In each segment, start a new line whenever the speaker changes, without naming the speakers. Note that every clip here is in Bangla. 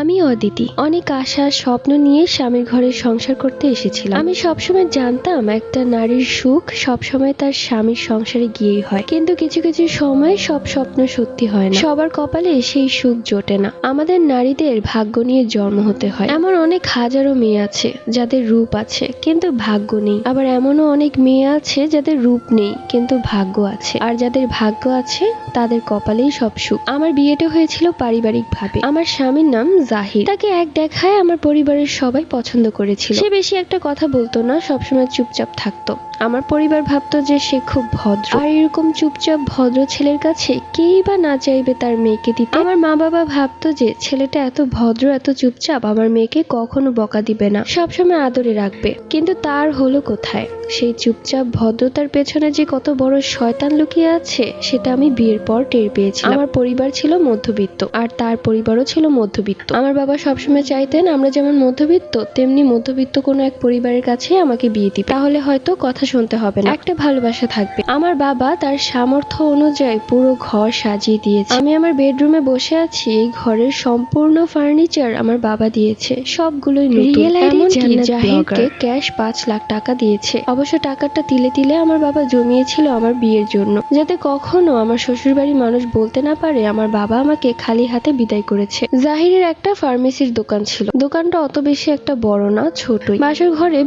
আমি অদিতি অনেক আশা স্বপ্ন নিয়ে স্বামীর ঘরে সংসার করতে এসেছিলাম। আমি সবসময় জানতাম একটা নারীর সুখ সবসময় তার স্বামীর সংসারে গিয়েই হয়, কিন্তু কিছু কিছু সময় সব স্বপ্ন সত্যি হয় না। সবার কপালে সেই সুখ জোটে না। আমাদের নারীদের ভাগ্য নিয়ে জন্ম হতে হয়। এমন অনেক হাজারো মেয়ে আছে যাদের রূপ আছে কিন্তু ভাগ্য নেই, আবার এমনও অনেক মেয়ে আছে যাদের রূপ নেই কিন্তু ভাগ্য আছে, আর যাদের ভাগ্য আছে তাদের কপালেই সব সুখ। আমার বিয়েটা হয়েছিল পারিবারিক ভাবে। আমার স্বামীর নাম জাহির। তাকে এক দেখায় আমার পরিবারের সবাই পছন্দ করেছিল। সে বেশি একটা কথা বলতো না, সবসময় চুপচাপ থাকতো। আমার পরিবার ভাবতো যে সে খুব ভদ্র, আর এরকম চুপচাপ ভদ্র ছেলের কাছে কেই বা না চাইবে তার মেয়েকে দিতে। আমার মা বাবা ভাবতো যে ছেলেটা এত ভদ্র এত চুপচাপ, আমার মেয়েকে কখনো বকা দিবে না, সবসময় আদরে রাখবে। কিন্তু তার হলো কোথায়? সেই চুপচাপ ভদ্রতার পেছনে যে কত বড় শয়তান লুকিয়ে আছে সেটা আমি বিয়ের পর টের পেয়েছিলাম। আমার পরিবার ছিল মধ্যবিত্ত, আর তার পরিবারও ছিল মধ্যবিত্ত। আমার বাবা সবসময় চাইতেন আমরা যেমন মধ্যবিত্ত তেমনি মধ্যবিত্ত কোনো এক পরিবারের কাছে আমাকে বিয়ে দিবে, তাহলে হয়তো কথা শুনতে হবে না, একটা ভালোবাসা থাকবে। আমার বাবা তার সামর্থ্য অনুযায়ী পুরো ঘর সাজিয়ে দিয়েছে। আমি আমার বেডরুমে বসে আছি, এই ঘরের সম্পূর্ণ ফার্নিচার আমার বাবা দিয়েছে, সবগুলোই নতুন। এমনকি জাহিরকে ক্যাশ 5 লাখ টাকা দিয়েছে। অবশ্য টাকাটা তিলে তিলে আমার বাবা জমিয়েছিল আমার বিয়ের জন্য, যাতে কখনো আমার শ্বশুরবাড়ির মানুষ বলতে না পারে আমার বাবা আমাকে খালি হাতে বিদায় করেছে। জাহিরের একটা ফার্মেসির দোকান ছিল। দোকানটা অত বেশি একটা বড় না, ছোটই। বাসর ঘরে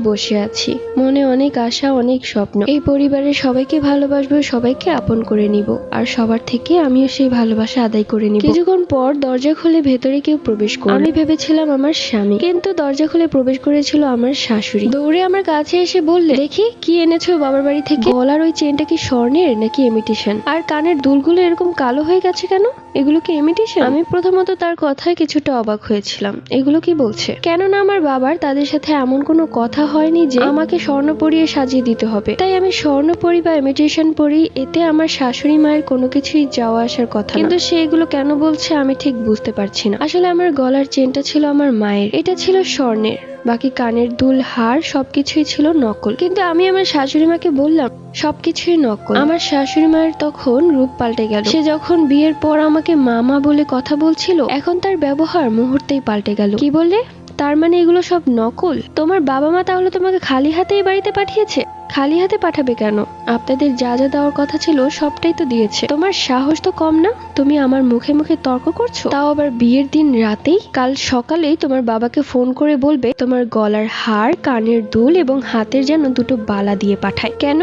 বসে আছি, মনে অনেক আশা অনেক স্বপ্ন। এই পরিবারের সবাইকে ভালোবাসবো, সবাইকে আপন করে নিব, আর সবার থেকে আমিও সেই ভালোবাসা আদায় করে নিব। কিছুক্ষণ পর দরজা খুলে ভেতরে কেউ প্রবেশ করে। আমি ভেবেছিলাম আমার স্বামী, কিন্তু দরজা খুলে প্রবেশ করেছিল আমার শাশুড়ি। দৌড়ে আমার কাছে এসে বললে, দেখি কি এনেছো বাবার বাড়ি থেকে? গলার ওই চেনটা কি স্বর্ণের নাকি ইমিটেশন? আর কানের দুলগুলো এরকম কালো হয়ে গেছে কেন? এগুলো কি ইমিটেশন? আমি প্রথমত তার কথায় কিছুটা অবাক হয়েছিলাম। এগুলো কি বলছে? কেননা আমার বাবার তাদের সাথে এমন কোনো কথা হয়নি যে আমাকে স্বর্ণ পরিয়ে সাজিয়ে দিতে হবে। তাই আমি স্বর্ণ পরি বা ইমিটেশন পরি, এতে আমার শাশুড়ি মায়ের কোনো কিছুই যাওয়া আসার কথা, কিন্তু সে এগুলো কেন বলছে আমি ঠিক বুঝতে পারছি না। আসলে আমার গলার চেনটা ছিল আমার মায়ের, এটা ছিল স্বর্ণের, বাকি কানের দুল হার সবকিছুই ছিল নকল। কিন্তু আমি আমার শাশুড়ি মাকে বললাম সবকিছুই নকল। আমার শাশুড়ি মায়ের তখন রূপ পাল্টে গেল। সে যখন বিয়ের পর আমাকে মামা বলে কথা বলছিল, এখন তার ব্যবহার মুহূর্তেই পাল্টে গেল। কি বললে? তার মানে এগুলো সব নকল? তোমার বাবা মা তাহলে তোমাকে খালি হাতেই বাড়িতে পাঠিয়েছে? খালি হাতে পাঠাবে কেন? আপনাদের যা যা দেওয়ার কথা ছিল সবটাই তো দিয়েছে। তোমার সাহস তো কম না? তুমি আমার মুখে মুখে তর্ক করছো, তাও আবার বিয়ের দিন রাতেই। কাল সকালেই তোমার বাবাকে ফোন করে বলবে তোমার গলার হার, কানের দুল এবং হাতের যেন দুটো বালা দিয়ে পাঠায়। কেন?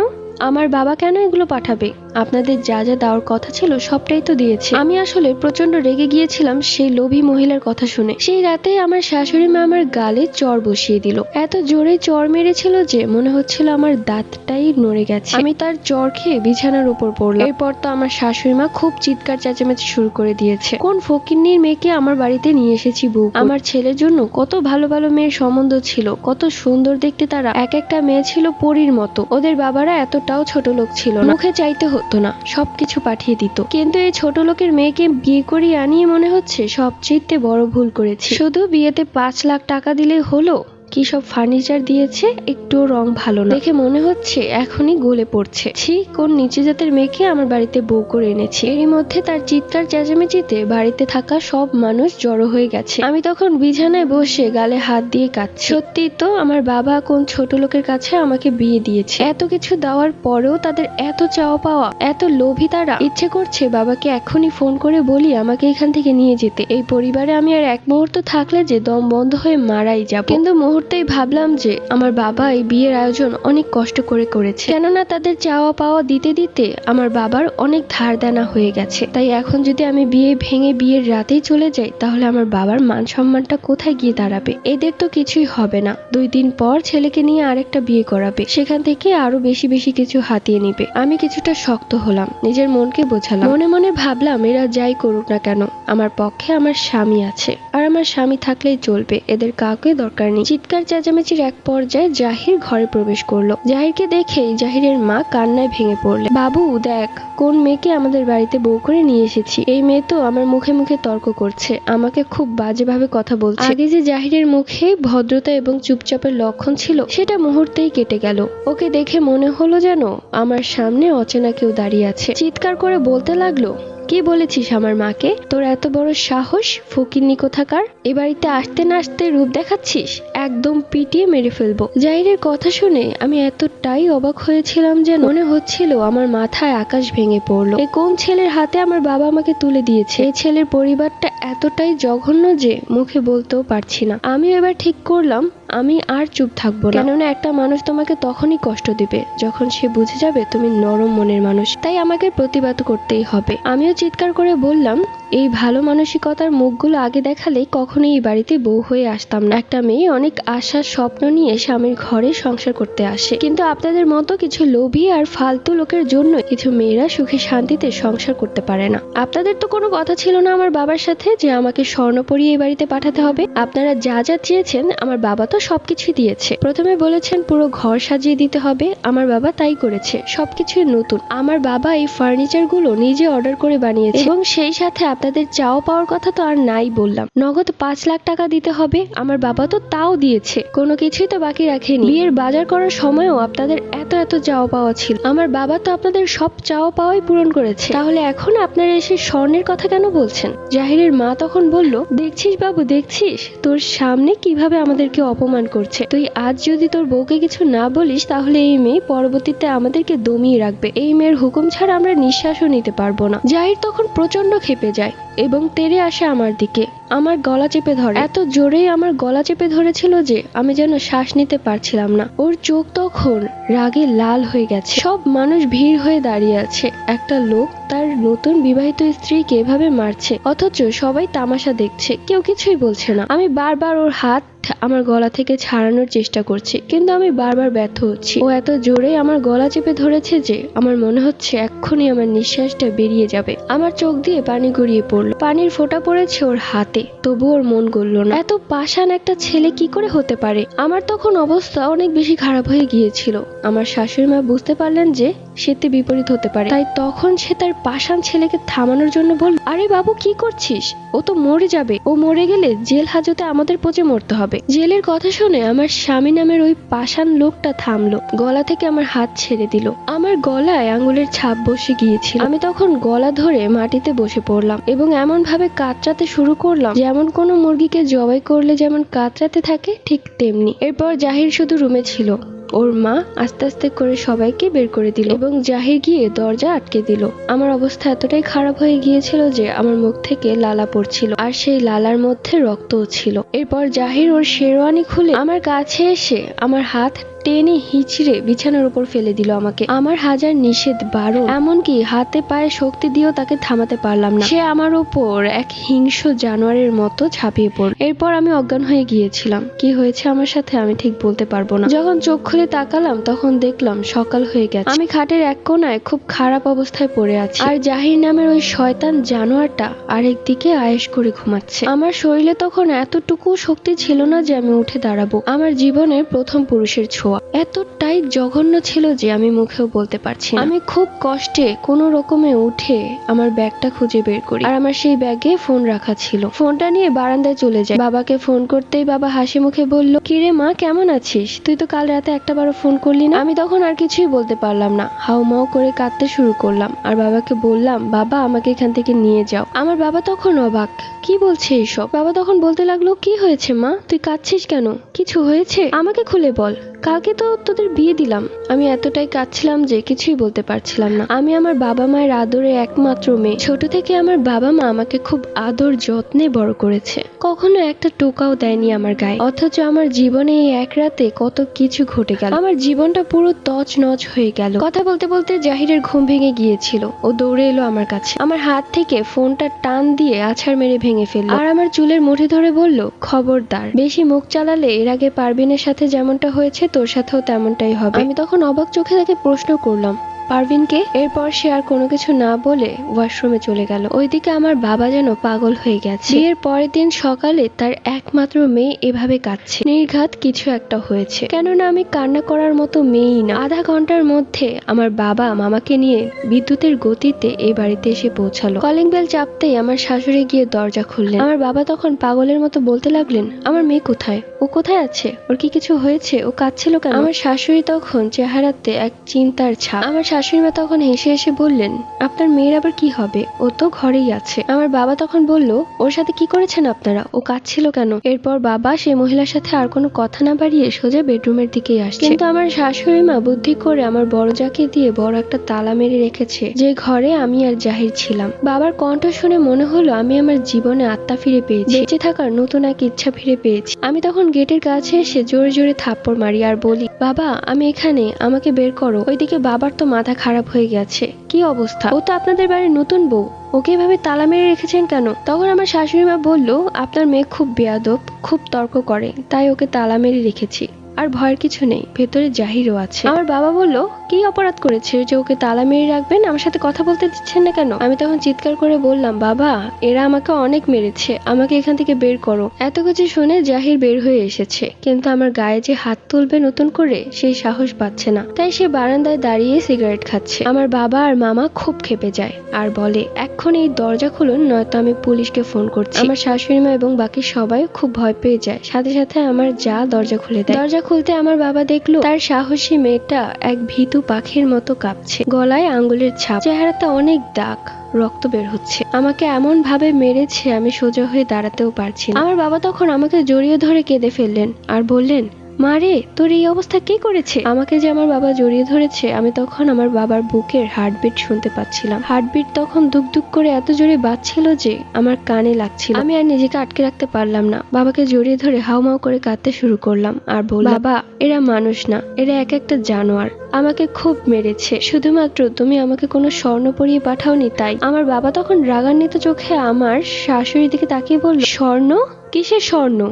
আমার বাবা কেন এগুলো পাঠাবে? আপনাদের যা যা দেওয়ার কথা ছিল সবটাই তো দিয়েছে। আমি আসলে প্রচন্ড রেগে গিয়েছিলাম সেই লোভী মহিলার কথা শুনে। সেই রাতে আমার শাশুড়ি মা আমার গালে চড় বসিয়ে দিল। এত জোরে চড় মেরেছিল যে মনে হচ্ছিল আমার দাঁতটাই নড়ে গেছে। আমি তার চড় খেয়ে বিছানার উপর পড়লাম। এরপর তো আমার শাশুড়ি মা খুব চিৎকার চেঁচামেচি শুরু করে দিয়েছে। কোন ফকিন্নির মেয়েকে আমার বাড়িতে নিয়ে এসেছি বউ? আমার ছেলের জন্য কত ভালো ভালো মেয়ের সম্বন্ধ ছিল, কত সুন্দর দেখতে তারা। এক একটা মেয়ে ছিল পরীর মতো। ওদের বাবারা এতটাও ছোট লোক ছিল না, মুখে চাইতে হতো না, সবকিছু পাঠিয়ে দিত। কিন্তু এই ছোট লোকের মেয়েকে বিয়ে করিয়ে আনিয়ে মনে হচ্ছে সবচেয়ে বড় ভুল করেছে। শুধু বিয়েতে 5 লাখ টাকা দিলেই হলো? কি সব ফার্নিচার দিয়েছে, একটু রং ভালো না, দেখে মনে হচ্ছে এখনই গলে পড়ছে। ছি, কোন নিচু জাতের মেয়েকে আমার বাড়িতে বউ করে এনেছে। এরই মধ্যে তার চিৎকার চেঁচামেচিতে বাড়িতে থাকা সব মানুষ জড়ো হয়ে গেছে। আমি তখন বিছানায় বসে গালে হাত দিয়ে কাঁদছি। সত্যি তো আমার বাবা কোন ছোট লোকের কাছে আমাকে বিয়ে দিয়েছে। এত কিছু দেওয়ার পরেও তাদের এত চাওয়া পাওয়া, এত লোভী তারা। ইচ্ছে করছে বাবাকে এখনই ফোন করে বলি আমাকে এখান থেকে নিয়ে যেতে। এই পরিবারে আমি আর এক মুহূর্ত থাকলে যে দম বন্ধ হয়ে মারাই যাব। কিন্তু মুহূর্তেই ভাবলাম যে আমার বাবা এই বিয়ের আয়োজন অনেক কষ্ট করে করেছে, কেননা তাদের চাওয়া পাওয়া দিতে দিতে আমার বাবার অনেক ধার দেনা হয়ে গেছে। তাই এখন যদি আমি বিয়ে ভেঙে বিয়ের রাতেই চলে যাই তাহলে আমার বাবার মান সম্মানটা কোথায় গিয়ে দাঁড়াবে? এদের তো কিছুই হবে না। 2 দিন পর ছেলেকে নিয়ে আরেকটা বিয়ে করাবে, সেখান থেকে আরো বেশি বেশি কিছু হাতিয়ে নিবে। আমি কিছুটা শক্ত হলাম, নিজের মনকে বোঝালাম। মনে মনে ভাবলাম এরা যাই করুক না কেন আমার পক্ষে আমার স্বামী আছে, আর আমার স্বামী থাকলেই চলবে, এদের কাউকে দরকার নেই। চিৎকার চেঁচামেচির এক পর্যায়ে জাহির ঘরে প্রবেশ করলো। জাহিরকে দেখেই জাহিরের মা কান্নায় ভেঙে পড়লেন। বাবু দেখ, কোন মেয়েকে আমাদের বাড়িতে বউ করে নিয়ে এসেছি। এই মেয়ে তো আমার মুখে মুখে তর্ক করছে, আমাকে খুব বাজেভাবে কথা বলছে। আগে যে জাহিরের মুখে ভদ্রতা এবং চুপচাপের লক্ষণ ছিল সেটা মুহূর্তেই কেটে গেল। ওকে দেখে মনে হলো যেন আমার সামনে অচেনা কেউ দাঁড়িয়ে আছে। চিৎকার করে বলতে লাগলো, কি বলেছিস আমার মাকে? তোর এত বড় সাহস, ফকিন্নি কোথাকার! এ বাড়িতে আসতে না আসতে রূপ দেখাচ্ছিস, একদম পিটিয়ে মেরে ফেলবো। জাহিরের কথা শুনে আমি এতটাই অবাক হয়েছিলাম যে মনে হচ্ছিল আমার মাথায় আকাশ ভেঙে পড়লো। এই কোন ছেলের হাতে আমার বাবা আমাকে তুলে দিয়েছে? এই ছেলের পরিবারটা এতটাই জঘন্য যে মুখে বলতেও পারছি না। আমিও এবার ঠিক করলাম আমি আর চুপ থাকবো না, কেননা একটা মানুষ তোমাকে তখনই কষ্ট দিবে যখন সে বুঝে যাবে তুমি নরম মনের মানুষ। তাই আমাকে প্রতিবাদ করতেই হবে। আমিও চিৎকার করে বললাম, এই ভালো মানসিকতার মুখগুলো আগে দেখালে কখনোই এই বাড়িতে বউ হয়ে আসতাম না। একটা মেয়ে অনেক আশা স্বপ্ন নিয়ে স্বামীর ঘরে সংসার করতে আসে, কিন্তু আপনাদের মতো কিছু লোভী আর ফালতু লোকের জন্য কিছু মেয়েরা সুখে শান্তিতে সংসার করতে পারে না। আপনাদের তো কোনো কথা ছিল না আমার বাবার সাথে যে আমাকে স্বর্ণ পরিয়ে এই বাড়িতে পাঠাতে হবে। আপনারা যা যা চেয়েছেন আমার বাবা তো সবকিছুই দিয়েছে। প্রথমে বলেছেন পুরো ঘর সাজিয়ে দিতে হবে, আমার বাবা তাই করেছে। সবকিছুই নতুন। আমার বাবা এই ফার্নিচার গুলো নিজে অর্ডার করে বানিয়েছে, এবং সেই সাথে আপনাদের চাও পাওয়ার কথা তো আর নাই বললাম। নগদ 5 লাখ টাকা দিতে হবে, আমার বাবা তো তাও দিয়েছে। কোনো কিছুই তো বাকি রাখেনি। বিয়ের বাজার করার সময়ও আপনাদের এত এত চাওয়া পাওয়া ছিল, আমার বাবা তো আপনাদের সব চাওয়া পাওয়াই পূরণ করেছে। তাহলে এখন আপনারা এসে স্বর্ণের কথা কেন বলছেন? জাহিরের মা তখন বলল, দেখছিস বাবু, দেখছিস তোর সামনে কিভাবে আমাদেরকে অপমান করছে। তুই আজ যদি তোর বউকে কিছু না বলিস তাহলে এই মেয়ে পরবর্তীতে আমাদেরকে দমিয়ে রাখবে। এই মেয়ের হুকুম ছাড়া আমরা নিঃশ্বাসও নিতে পারবো না। জাহির তখন প্রচন্ড ক্ষেপে যায় এবং তেড়ে আসে আমার দিকে, আমার গলা চেপে ধরে। এত জোরে আমার গলা চেপে ধরেছিল যে আমি যেন শ্বাস নিতে পারছিলাম না। ওর চোখ তখন রাগে লাল হয়ে গেছে। সব মানুষ ভিড় হয়ে দাঁড়িয়ে আছে। একটা লোক তার নতুন বিবাহিত স্ত্রীকে এভাবে মারছে, অথচ সবাই তামাশা দেখছে, কেউ কিছুই বলছে না। আমি বারবার ওর হাত আমার গলা থেকে ছাড়ানোর চেষ্টা করছি, কিন্তু আমি বারবার ব্যর্থ হচ্ছি। ও এত জোরে আমার গলা চেপে ধরেছে যে আমার মনে হচ্ছে এক্ষুনি আমার নিঃশ্বাসটা বেরিয়ে যাবে। আমার চোখ দিয়ে পানি গড়িয়ে পড়লো। পানির ফোঁটা পড়েছে ওর হাতে, তবু ওর মন গলল না। এত পাষাণ একটা ছেলে কি করে হতে পারে? আমার তখন অবস্থা অনেক বেশি খারাপ হয়ে গিয়েছিল। আমার শাশুড়ি মা বুঝতে পারলেন যে সেতে বিপরীত হতে পারে, তাই তখন সে তার পাষাণ ছেলেকে থামানোর জন্য বলল, আরে বাবু কি করছিস? ও তো মরে যাবে। ও মরে গেলে জেল হাজতে আমাদের পচে মরতে হবে। জেলের কথা শুনে আমার স্বামী নামের ওই পাষাণ লোকটা থামলো, গলা থেকে আমার হাত ছেড়ে দিল। আমার গলায় আঙুলের ছাপ বসে গিয়েছিল। আমি তখন গলা ধরে মাটিতে বসে পড়লাম এবং এমন ভাবে কাতরাতে শুরু করলাম যেমন কোনো মুরগিকে জবাই করলে যেমন কাতরাতে থাকে, ঠিক তেমনি। এরপর জাহির শুধু রুমে ছিল। ওর মা আস্তে আস্তে করে সবাইকে বের করে দিল এবং জাহির গিয়ে দরজা আটকে দিল। আমার অবস্থা এতটাই খারাপ হয়ে গিয়েছিল যে আমার মুখ থেকে লালা পড়ছিল, আর সেই লালার মধ্যে রক্তও ছিল। এরপর জাহির ওর শেরওয়ানি খুলে আমার কাছে এসে আমার হাত টেনে হিচড়ে বিছানার উপর ফেলে দিল আমাকে। আমার হাজার নিষেধ বারণ, এমনকি হাতে পায়ে শক্তি দিয়েও তাকে থামাতে পারলাম না। সে আমার উপর এক হিংস্র জানোয়ারের মতো ঝাঁপিয়ে পড়ল। এরপর আমি অজ্ঞান হয়ে গিয়েছিলাম। কি হয়েছে আমার সাথে আমি ঠিক বলতে পারবো না। যখন চোখ খুলে তাকালাম তখন দেখলাম সকাল হয়ে গেছে। আমি খাটের এক কোনায় খুব খারাপ অবস্থায় পড়ে আছি, আর জাহির নামের ওই শয়তান জানোয়ারটা আরেক দিকে আয়েশ করে ঘুমাচ্ছে। আমার শরীরে তখন এতটুকু শক্তি ছিল না যে আমি উঠে দাঁড়াবো। আমার জীবনের প্রথম পুরুষের ছোঁয়া এতটাই জঘন্য ছিল যে আমি মুখেও বলতে পারছি না। আমি খুব কষ্টে কোনো রকমে উঠে আমার ব্যাগটা খুঁজে বের করি, আর আমার সেই ব্যাগে ফোন রাখা ছিল। ফোনটা নিয়ে বারান্দায় চলে যাই। বাবাকে ফোন করতেই বাবা হাসি মুখে বলল, কিরে মা, কেমন আছিস? তুই তো কাল রাতে একটাবারও ফোন করলি না। আমি তখন আর কিছুই বলতে পারলাম না, হাউমাউ করে কাঁদতে শুরু করলাম আর বাবাকে বললাম, বাবা আমাকে এখান থেকে নিয়ে যাও। আমার বাবা তখন অবাক, কি বলছে এইসব? বাবা তখন বলতে লাগলো, কি হয়েছে মা, তুই কাঁদছিস কেন? কিছু হয়েছে? আমাকে খুলে বল। কালকে তো তোদের বিয়ে দিলাম। আমি এতটাই কাঁদছিলাম যে কিছুই বলতে পারছিলাম না। আমি আমার বাবা মায়ের আদরে একমাত্র মেয়ে। ছোট থেকে আমার বাবা মা আমাকে খুব আদর যত্নে বড় করেছে, কখনো একটা টোকাও দেয়নি আমার গায়ে। অথচ আমার জীবনে এই এক রাতে কত কিছু ঘটে গেল। আমার জীবনটা পুরো তছনছ হয়ে গেল। কথা বলতে বলতে জাহিরের ঘুম ভেঙে গিয়েছিল। ও দৌড়ে এলো আমার কাছে, আমার হাত থেকে ফোনটা টান দিয়ে আছাড় মেরে ভেঙে ফেললো, আর আমার চুলের মুঠি ধরে বলল, খবরদার, বেশি মুখ চালালে এর আগে পারভিনের সাথে যেমনটা হয়েছে তোর সাথেও তেমনটাই হবে। আমি তখন অবাক চোখে তাকে প্রশ্ন করলাম, পারভিনকে? এরপর সে আর কোনো কিছু না বলে ওয়াশরুমে চলে গেল। ওইদিকে আমার বাবা যেন পাগল হয়ে গেছে। বিয়ের পরের দিন সকালে তার একমাত্র মেয়ে এভাবে কাঁদছে, নির্ঘাত কিছু একটা হয়েছে। কেননা আমি কান্না করার মতো মেয়েই না। আধা ঘন্টার মধ্যে আমার বাবা মামাকে নিয়ে বিদ্যুতের গতিতে এই বাড়িতে এসে পৌঁছালো। কলিং বেল চাপতেই আমার শাশুড়ি গিয়ে দরজা খুললেন। আমার বাবা তখন পাগলের মতো বলতে লাগলেন, আমার মেয়ে কোথায়? ও কোথায় আছে? ওর কি কিছু হয়েছে? ও কাঁদছিল কেন? আমার শাশুড়ি তখন চেহারাতে এক চিন্তার ছাপ। আমার শাশুড়ি মা তখন হেসে হেসে বললেন, আপনার মেয়ের আবার কি হবে, ও তো ঘরেই আছে। আমার বাবা তখন বলল, ওর সাথে কি করেছেন আপনারা, ও কাঁদছিল কেন? এরপর বাবা সেই মহিলার সাথে আর কোনো কথা না বাড়িয়ে সোজা বেডরুমের দিকেই আসছে। কিন্তু আমার শাশুড়ি মা বুদ্ধি করে আমার বড় জাকে দিয়ে বড় একটা তালা মেরে রেখেছে, যে ঘরে আমি আর জাহির ছিলাম। বাবার কণ্ঠ শুনে মনে হলো আমি আমার জীবনে আত্মা ফিরে পেয়েছি, বেঁচে থাকার নতুন এক ইচ্ছা ফিরে পেয়েছি। আমি তখন গেটের কাছে এসে জোরে জোরে থাপ্পড় মারি আর বলি, বাবা আমি এখানে, আমাকে বের করো। ওইদিকে বাবার তো মাথা খারাপ হয়ে গেছে, কি অবস্থা, ও তো আপনাদের বাড়ির নতুন বউ, ওকে এভাবে তালা মেরে রেখেছেন কেন? তখন আমার শাশুড়ি মা বলল, আপনার মেয়ে খুব বেয়াদব, খুব তর্ক করে, তাই ওকে তালা মেরে রেখেছি। আর ভয়ের কিছু নেই, ভেতরে জাহিরও আছে। আমার বাবা বলল, কি অপরাধ করেছে যে ওকে তালা মেরে রাখবেন, আমার সাথে কথা বলতে দিচ্ছেন না কেন? আমি তখন চিৎকার করে বললাম, বাবা এরা আমাকে অনেক মেরেছে, আমাকে এখান থেকে বের করো। এত কিছু শুনে জাহির বের হয়ে এসেছে, কিন্তু আমার গায়ে যে হাত তুলবে নতুন করে সেই সাহস পাচ্ছে না, তাই সে বারান্দায় দাঁড়িয়ে সিগারেট খাচ্ছে। আমার বাবা আর মামা খুব ক্ষেপে যায় আর বলে, এখন এই দরজা খুলুন, নয়তো আমি পুলিশকে ফোন করছি। আমার শাশুড়ি মা এবং বাকি সবাই খুব ভয় পেয়ে যায়, সাথে সাথে আমার যা দরজা খুলে দেয়। দরজা খুলতে আমার বাবা দেখলো তার সাহসী মেয়েটা এক ভীতু পাখির মতো কাঁপছে, গলায় আঙ্গুলের ছাপ, চেহারাতে অনেক দাগ, রক্ত বের হচ্ছে। আমাকে এমন ভাবে মেরেছে আমি সোজা হয়ে দাঁড়াতেও পারছি না। আমার বাবা তখন আমাকে জড়িয়ে ধরে কেঁদে ফেললেন আর বললেন, মারে তোর এই অবস্থা কে করেছে? আমাকে যে আমার বাবা জড়িয়ে ধরেছে, আমি তখন আমার বাবার বুকের হার্টবিট শুনতে পাচ্ছিলাম। হার্টবিট তখন দুক দুক করে এত জোরে বাজছিল যে আমার কানে লাগছিল। আমি আর নিজেকে আটকে রাখতে পারলাম না, বাবাকে জড়িয়ে ধরে হাউমাউ করে কাঁদতে শুরু করলাম আর বললাম, বাবা এরা মানুষ না, এরা এক একটা জানোয়ার, আমাকে খুব মেরেছে, শুধুমাত্র তুমি আমাকে কোনো স্বর্ণ পরিয়ে পাঠাওনি তাই। আমার বাবা তখন রাগান্বিত চোখে আমার শাশুড়ির দিকে তাকিয়ে বলল, স্বর্ণ? কিসের স্বর্ণ?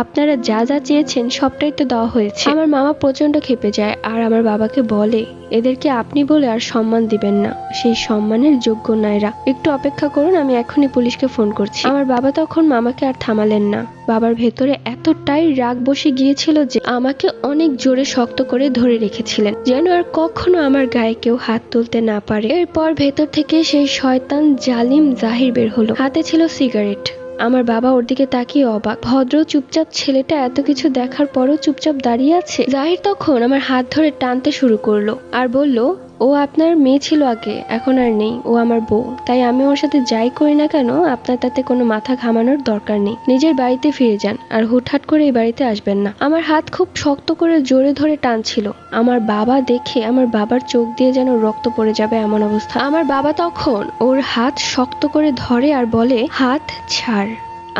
আপনারা যা যা চেয়েছেন সবটাই তো দেওয়া হয়েছে। আমার মামা প্রচন্ড ক্ষেপে যায় আর আমার বাবাকে বলে, এদেরকে আপনি বলে আর সম্মান দিবেন না, সেই সম্মানের যোগ্য না এরা, একটু অপেক্ষা করুন, আমি এখনই পুলিশকে ফোন করছি। আমার বাবা তখন মামাকে আর থামালেন না, বাবার ভেতরে এতটাই রাগ বসে গিয়েছিল যে আমাকে অনেক জোরে শক্ত করে ধরে রেখেছিলেন, যেন আর কখনো আমার গায়ে কেউ হাত তুলতে না পারে। এরপর ভেতর থেকে সেই শয়তান জালিম জাহির বের হলো, হাতে ছিল সিগারেট। আমার বাবা ওর দিকে তাকিয়ে অবাক, ভদ্র চুপচাপ ছেলেটা এত কিছু দেখার পরও চুপচাপ দাঁড়িয়ে আছে। জাহির তখন আমার হাত ধরে টানতে শুরু করলো আর বলল, ও আপনার মেয়ে ছিল আগে, এখন আর নেই, ও আমার বউ, তাই আমি ওর সাথে যাই করি না কেন আপনার তাতে কোনো মাথা ঘামানোর দরকার নেই, নিজের বাড়িতে ফিরে যান আর হুটহাট করে এই বাড়িতে আসবেন না। আমার হাত খুব শক্ত করে জোরে ধরে টানছিল, আমার বাবা দেখে আমার বাবার চোখ দিয়ে যেন রক্ত পড়ে যাবে এমন অবস্থা। আমার বাবা তখন ওর হাত শক্ত করে ধরে আর বলে, হাত ছাড়,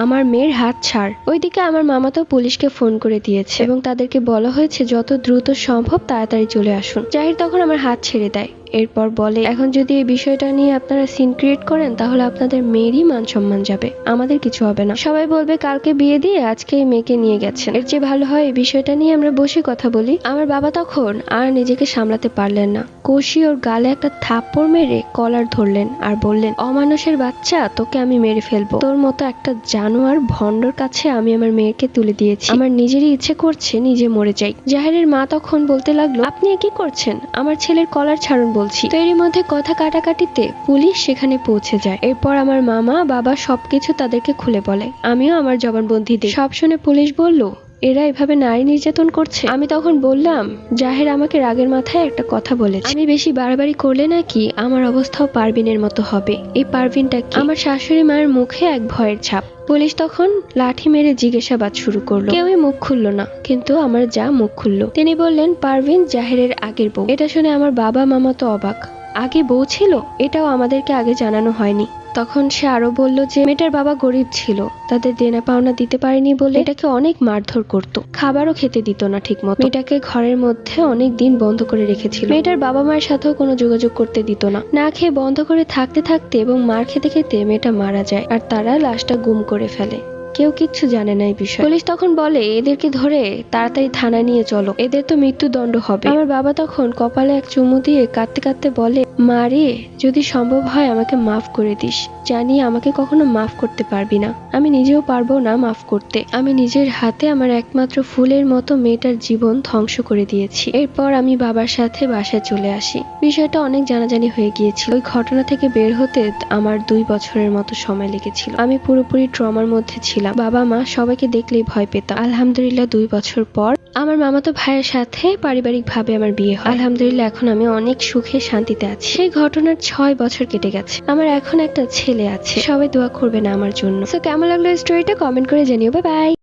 আমার মেয়ের হাত ছাড়। ওইদিকে আমার মামা তো পুলিশকে ফোন করে দিয়েছে এবং তাদেরকে বলা হয়েছে যত দ্রুত সম্ভব তাড়াতাড়ি চলে আসুন। জাহির তখন আমার হাত ছেড়ে দেয়, এরপর বলে, এখন যদি এই বিষয়টা নিয়ে আপনারা সিন ক্রিয়েট করেন তাহলে আপনাদের মেয়েরই মান সম্মান যাবে, আমাদের কিছু হবে না। সবাই বলবে কালকে বিয়ে দিয়ে আজকে এই মেয়েকে নিয়ে গেছেন, এর চেয়ে ভালো হয় এই বিষয়টা নিয়ে আমরা বসে কথা বলি। আমার বাবা তখন আর নিজেকে সামলাতে পারলেন না, কষি ওর গালে একটা থাপ্পড় মেরে কলার ধরলেন আর বললেন, অমানুষের বাচ্চা, তোকে আমি মেরে ফেলবো, তোর মতো একটা জানোয়ার ভণ্ডর কাছে আমি আমার মেয়েকে তুলে দিয়েছি, আমার নিজেরই ইচ্ছে করছে নিজে মরে যাই। জাহিরের মা তখন বলতে লাগলো, আপনি কি করছেন, আমার ছেলের কলার ছাড়ুন বলছি। তো এরই মধ্যে কথা কাটাকাটিতে পুলিশ সেখানে পৌঁছে যায়। এরপর আমার মামা বাবা সবকিছু তাদেরকে খুলে বলে, আমিও আমার জবানবন্দি দিই। সব শুনে পুলিশ বলল, এরা এভাবে নারী নির্যাতন করছে। আমি তখন বললাম, জাহের আমাকে রাগের মাথায় একটা কথা বলেছে, আমি বেশি বাড়াবাড়ি করলে নাকি আমার অবস্থাও পারভিনের মতো হবে। এই পারভিনটা কি? আমার শাশুড়ি মায়ের মুখে এক ভয়ের ছাপ। পুলিশ তখন লাঠি মেরে জিজ্ঞাসাবাদ শুরু করলো, কেউই মুখ খুললো না, কিন্তু আমার যা মুখ খুললো। তিনি বললেন, পারভিন জাহেরের আগের বউ। এটা শুনে আমার বাবা মামা তো অবাক, আগে বউ ছিল, এটাও আমাদেরকে আগে জানানো হয়নি। তখন সে আরো বলল যে মেয়েটার বাবা গরিব ছিল, তাদের দেনা পাওনা দিতে পারেনি বলে এটাকে অনেক মারধর করত, খাবারও খেতে দিত না ঠিক মতো, মেয়েটাকে ঘরের মধ্যে অনেক দিন বন্ধ করে রেখেছিল, মেয়েটার বাবা মায়ের সাথেও কোনো যোগাযোগ করতে দিত না। না খেয়ে বন্ধ করে থাকতে থাকতে এবং মার খেতে খেতে মেয়েটা মারা যায় আর তারা লাশটা গুম করে ফেলে। কেউ কিচ্ছু জানে না এই বিষয়ে। পুলিশ তখন বলে, এদেরকে ধরে তাড়াতাড়ি থানায় নিয়ে চলো, এদের তো মৃত্যুদণ্ড হবে। আমার বাবা তখন কপালে এক চুমু দিয়ে কাঁদতে কাঁদতে বলে, মা রে, যদি সম্ভব হয় আমাকে মাফ করে দিস, জানি আমাকে কখনো মাফ করতে পারবি না, আমি নিজেও পারবো না মাফ করতে। আমি নিজের হাতে আমার একমাত্র ফুলের মতো মেয়েটার জীবন ধ্বংস করে দিয়েছি। এরপর আমি বাবার সাথে বাসায় চলে আসি। বিষয়টা অনেক জানাজানি হয়ে গিয়েছিল। ওই ঘটনা থেকে বের হতে আমার 2 বছরের মতো সময় লেগেছিল। আমি পুরোপুরি ট্রমার মধ্যে ছিলাম। বাবা মা সবাইকে দেখলেই ভয় পেতাম। আলহামদুলিল্লাহ 2 বছর পর আমার মামাতো ভাইয়ের সাথে পারিবারিক ভাবে আমার বিয়ে হয়। আলহামদুলিল্লাহ এখন আমি অনেক সুখে শান্তিতে আছি। সেই ঘটনার 6 বছর কেটে গেছে। আমার এখন একটা ছেলে আছে। সবাই দোয়া করবে না আমার জন্য। সো কেমন লাগলো স্টোরিটা কমেন্ট করে জানিও। Bye bye.